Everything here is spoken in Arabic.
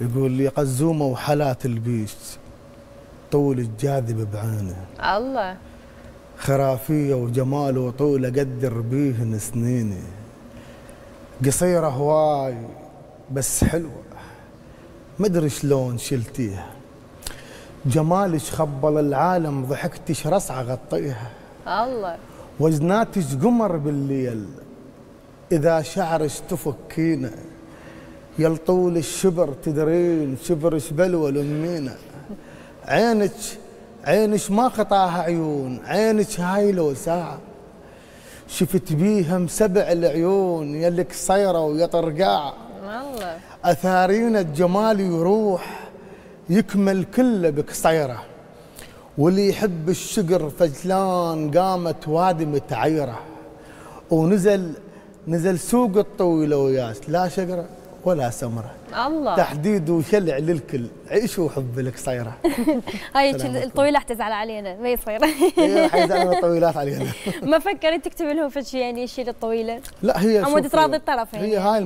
يقول لي قزومه وحالات البيش طول الجاذب بعينه. الله. خرافيه وجمال وطول اقدر بيهن سنيني. قصيره هواي بس حلوه مدري شلون شلتيها. جمالش خبل العالم ضحكتش رصعه غطيها. الله. وزناتش قمر بالليل اذا شعرش تفكينا. يا طول الشبر تدرين شبرش بلوى لمينا. عينش ما خطاها عيون، عينش هاي لو ساعة شفت بيها مسبع العيون يلي قصيرة ويا طرقاع. الله. أثارين الجمال يروح يكمل كله بقصيرة. واللي يحب الشقر فجلان قامت وادي متعيرة. نزل سوق الطويلة وياس لا شقرة ولا سمرة. الله. تحديد وشلع للكل، عيشوا وحب القصيرة. هاي الطويلة حتزعل علينا ما يصير. ايوه حيزعلوا الطويلات علينا. ما فكرت تكتب لهم شيء يعني شيء للطويلة؟ لا هي عمود تراضي الطرفين. هي هاي